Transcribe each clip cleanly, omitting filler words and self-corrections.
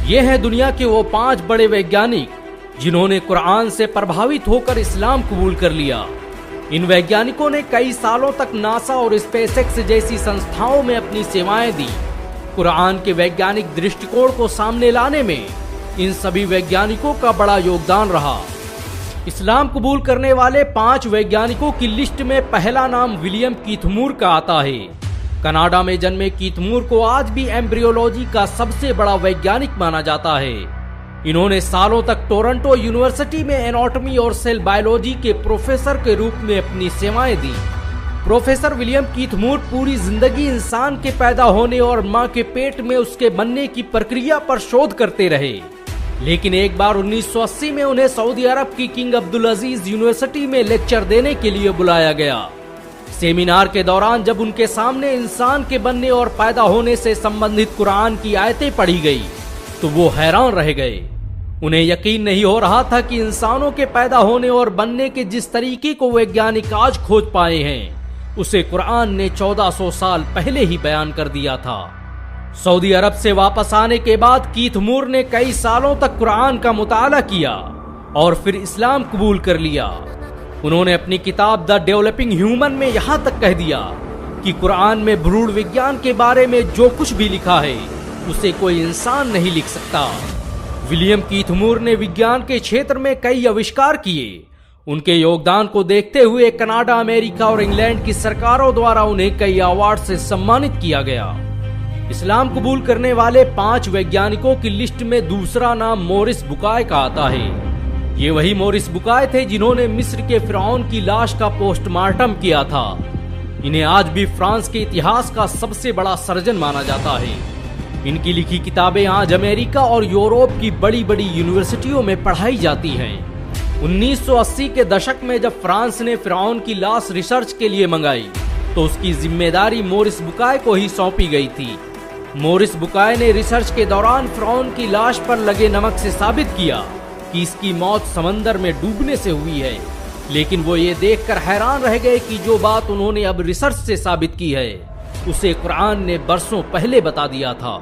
ये हैं दुनिया के वो 5 बड़े वैज्ञानिक जिन्होंने कुरान से प्रभावित होकर इस्लाम कबूल कर लिया। इन वैज्ञानिकों ने कई सालों तक नासा और स्पेसएक्स जैसी संस्थाओं में अपनी सेवाएं दी। कुरान के वैज्ञानिक दृष्टिकोण को सामने लाने में इन सभी वैज्ञानिकों का बड़ा योगदान रहा। इस्लाम कबूल करने वाले 5 वैज्ञानिकों की लिस्ट में पहला नाम विलियम कीथ मूर का आता है। कनाडा में जन्मे कीथ मूर को आज भी एम्ब्रियोलॉजी का सबसे बड़ा वैज्ञानिक माना जाता है। इन्होंने सालों तक टोरंटो यूनिवर्सिटी में एनाटॉमी और सेल बायोलॉजी के प्रोफेसर के रूप में अपनी सेवाएं दी। प्रोफेसर विलियम कीथ मूर पूरी जिंदगी इंसान के पैदा होने और मां के पेट में उसके बनने की प्रक्रिया पर शोध करते रहे। लेकिन एक बार 1980 में उन्हें सऊदी अरब की किंग अब्दुल अजीज यूनिवर्सिटी में लेक्चर देने के लिए बुलाया गया। सेमिनार के दौरान जब उनके सामने इंसान के बनने और पैदा होने से संबंधित कुरान की आयतें पढ़ी गई तो वो हैरान रह गए। उन्हें यकीन नहीं हो रहा था कि इंसानों के पैदा होने और बनने के जिस तरीके को वैज्ञानिक आज खोज पाए हैं उसे कुरान ने 1400 साल पहले ही बयान कर दिया था। सऊदी अरब से वापस आने के बाद कीथ मूर ने कई सालों तक कुरान का मुताला किया और फिर इस्लाम कबूल कर लिया। उन्होंने अपनी किताब द डेवलपिंग ह्यूमन में यहाँ तक कह दिया कि कुरान में भ्रूण विज्ञान के बारे में जो कुछ भी लिखा है उसे कोई इंसान नहीं लिख सकता। विलियम कीथ मूर ने विज्ञान के क्षेत्र में कई आविष्कार किए। उनके योगदान को देखते हुए कनाडा, अमेरिका और इंग्लैंड की सरकारों द्वारा उन्हें कई अवार्ड से सम्मानित किया गया। इस्लाम कबूल करने वाले 5 वैज्ञानिकों की लिस्ट में दूसरा नाम मोरिस बुकाय का आता है। ये वही मोरिस बुकाय थे जिन्होंने मिस्र के फिरौन की लाश का पोस्टमार्टम किया था। इन्हें आज भी फ्रांस के इतिहास का सबसे बड़ा सर्जन माना जाता है। इनकी लिखी किताबें आज अमेरिका और यूरोप की बड़ी बड़ी यूनिवर्सिटियों में पढ़ाई जाती हैं। 1980 के दशक में जब फ्रांस ने फिरौन की लाश रिसर्च के लिए मंगाई तो उसकी जिम्मेदारी मोरिस बुकाय को ही सौंपी गई थी। मोरिस बुकाय ने रिसर्च के दौरान फिरौन की लाश पर लगे नमक से साबित किया कि इसकी मौत समंदर में डूबने से हुई है। लेकिन वो ये देखकर हैरान रह गए कि जो बात उन्होंने अब रिसर्च से साबित की है उसे कुरान ने बरसों पहले बता दिया था।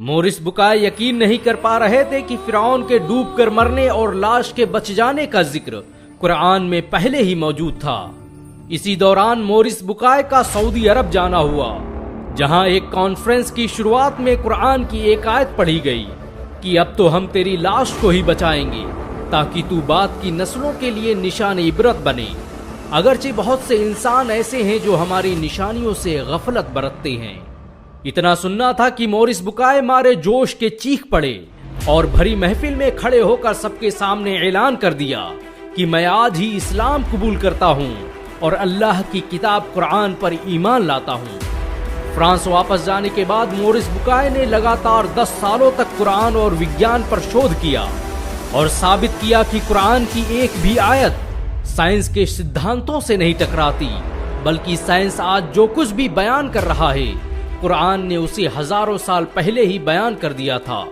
मोरिस बुकाय यकीन नहीं कर पा रहे थे कि फिरौन के डूबकर मरने और लाश के बच जाने का जिक्र कुरान में पहले ही मौजूद था। इसी दौरान मोरिस बुकाय का सऊदी अरब जाना हुआ, जहां एक कॉन्फ्रेंस की शुरुआत में कुरान की एक आयत पढ़ी गई कि अब तो हम तेरी लाश को ही बचाएंगे ताकि तू बाद की नस्लों के लिए निशान इबरत बने। अगरचे बहुत से इंसान ऐसे हैं जो हमारी निशानियों से गफलत बरतते हैं। इतना सुनना था कि मोरिस बुकाय मारे जोश के चीख पड़े और भरी महफिल में खड़े होकर सबके सामने ऐलान कर दिया कि मैं आज ही इस्लाम कबूल करता हूँ और अल्लाह की किताब कुरान पर ईमान लाता हूँ। फ्रांस वापस जाने के बाद मोरिस बुकाय ने लगातार 10 सालों तक कुरान और विज्ञान पर शोध किया और साबित किया कि कुरान की एक भी आयत साइंस के सिद्धांतों से नहीं टकराती, बल्कि साइंस आज जो कुछ भी बयान कर रहा है कुरान ने उसे हजारों साल पहले ही बयान कर दिया था।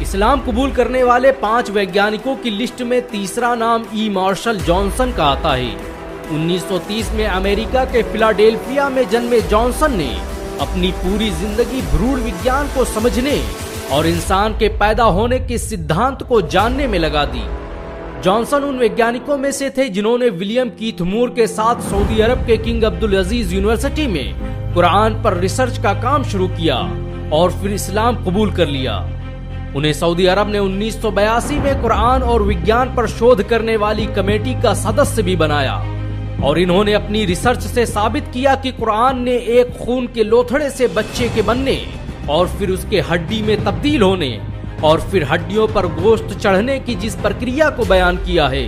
इस्लाम कबूल करने वाले 5 वैज्ञानिकों की लिस्ट में तीसरा नाम ई मार्शल जॉनसन का आता है। 1930 में अमेरिका के फिलाडेल्फिया में जन्मे जॉनसन ने अपनी पूरी जिंदगी भ्रूण विज्ञान को समझने और इंसान के पैदा होने के सिद्धांत को जानने में लगा दी। जॉनसन उन वैज्ञानिकों में से थे जिन्होंने विलियम कीथ मूर के साथ सऊदी अरब के किंग अब्दुल अजीज यूनिवर्सिटी में कुरान पर रिसर्च का काम शुरू किया और फिर इस्लाम कबूल कर लिया। उन्हें सऊदी अरब ने 1982 में कुरान और विज्ञान पर शोध करने वाली कमेटी का सदस्य भी बनाया और इन्होंने अपनी रिसर्च से साबित किया कि कुरान ने एक खून के लोथड़े से बच्चे के बनने और फिर उसके हड्डी में तब्दील होने और फिर हड्डियों पर गोश्त चढ़ने की जिस प्रक्रिया को बयान किया है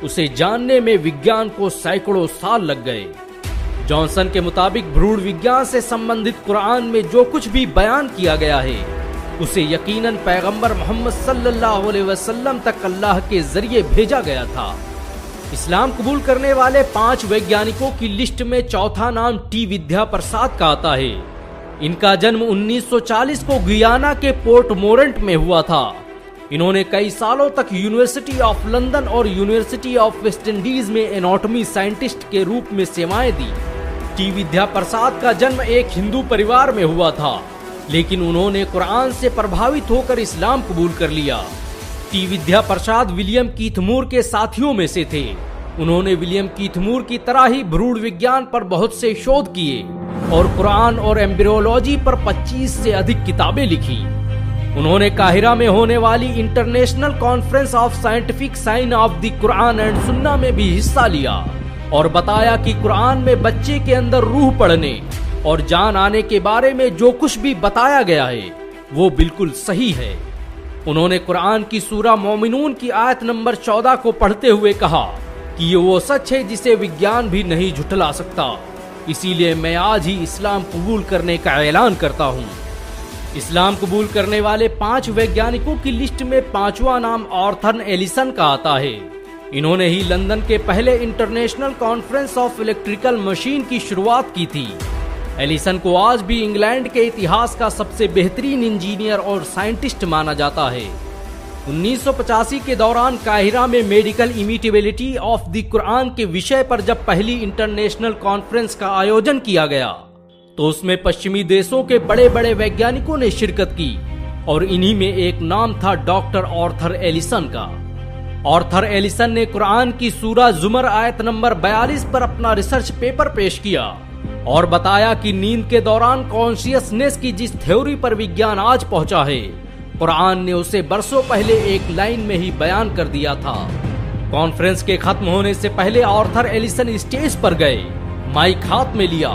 उसे जानने में विज्ञान को सैकड़ों साल लग गए। जॉनसन के मुताबिक भ्रूण विज्ञान से संबंधित कुरान में जो कुछ भी बयान किया गया है उसे यकीनन पैगंबर मोहम्मद सल्लल्लाहु अलैहि वसल्लम तक अल्लाह के जरिए भेजा गया था। इस्लाम कबूल करने वाले 5 वैज्ञानिकों की लिस्ट में चौथा नाम टी विद्या प्रसाद का आता है। इनका जन्म 1940 को गुयाना के पोर्ट मोरेंट में हुआ था। इन्होंने कई सालों तक यूनिवर्सिटी ऑफ लंदन और यूनिवर्सिटी ऑफ वेस्ट इंडीज में एनाटॉमी साइंटिस्ट के रूप में सेवाएं दी। टी विद्या प्रसाद का जन्म एक हिंदू परिवार में हुआ था। लेकिन उन्होंने कुरान से प्रभावित होकर इस्लाम कबूल कर लिया। टी विद्या प्रसाद विलियम कीथ मूर के साथियों में से थे। उन्होंने विलियम कीथ मूर की तरह ही भ्रूण विज्ञान पर बहुत से शोध किए और कुरान और एम्ब्रियोलॉजी पर 25 से अधिक किताबें लिखी। उन्होंने काहिरा में होने वाली international conference of scientific sign of the Quran and Sunnah में भी हिस्सा लिया और बताया कि कुरान में बच्चे के अंदर रूह पढ़ने और जान आने के बारे में जो कुछ भी बताया गया है वो बिल्कुल सही है। उन्होंने कुरान की सूरा मोमिनून की आयत नंबर 14 को पढ़ते हुए कहा कि ये वो सच है जिसे विज्ञान भी नहीं झुठला सकता, इसीलिए मैं आज ही इस्लाम कबूल करने का ऐलान करता हूँ। इस्लाम कबूल करने वाले 5 वैज्ञानिकों की लिस्ट में 5वां नाम आर्थर एलिसन का आता है। इन्होंने ही लंदन के पहले international conference of electrical machine की शुरुआत की थी। एलिसन को आज भी इंग्लैंड के इतिहास का सबसे बेहतरीन इंजीनियर और साइंटिस्ट माना जाता है। 1985 के दौरान काहिरा में मेडिकल इमिटेबिलिटी ऑफ द कुरान के विषय पर जब पहली इंटरनेशनल कॉन्फ्रेंस का आयोजन किया गया तो उसमें पश्चिमी देशों के बड़े बड़े वैज्ञानिकों ने शिरकत की और इन्हीं में एक नाम था डॉक्टर आर्थर एलिसन का। आर्थर एलिसन ने कुरान की सूरा जुमर आयत नंबर 42 पर अपना रिसर्च पेपर पेश किया और बताया कि नींद के दौरान कॉन्शियसनेस की जिस थ्योरी पर विज्ञान आज पहुंचा है, कुरान ने उसे बरसों पहले एक लाइन में ही बयान कर दिया था। कॉन्फ्रेंस के खत्म होने से पहले आर्थर एलिसन स्टेज पर गए, माइक हाथ में लिया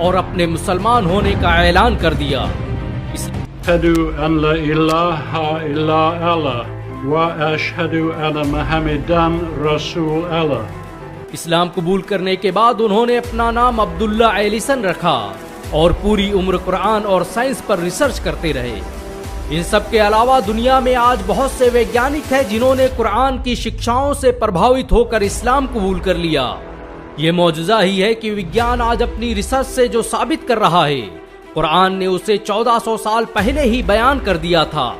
और अपने मुसलमान होने का ऐलान कर दिया। अशहदु अन ला इलाहा इल्ला अल्लाह व अशहदु अन्न मुहम्मदन रसूल अल्लाह। इस्लाम कबूल करने के बाद उन्होंने अपना नाम अब्दुल्ला एलिसन रखा और पूरी उम्र कुरान और साइंस पर रिसर्च करते रहे। इन सब के अलावा दुनिया में आज बहुत से वैज्ञानिक हैं जिन्होंने कुरान की शिक्षाओं से प्रभावित होकर इस्लाम कबूल कर लिया। ये मौजूदा ही है कि विज्ञान आज अपनी रिसर्च से जो साबित कर रहा है, कुरान ने उसे 1400 साल पहले ही बयान कर दिया था।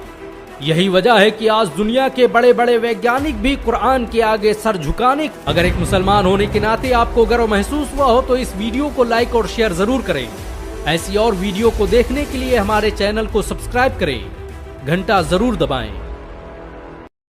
यही वजह है कि आज दुनिया के बड़े बड़े वैज्ञानिक भी कुरान के आगे सर झुकाने। अगर एक मुसलमान होने के नाते आपको गर्व महसूस हुआ हो तो इस वीडियो को लाइक और शेयर जरूर करें। ऐसी और वीडियो को देखने के लिए हमारे चैनल को सब्सक्राइब करें, घंटा जरूर दबाएं।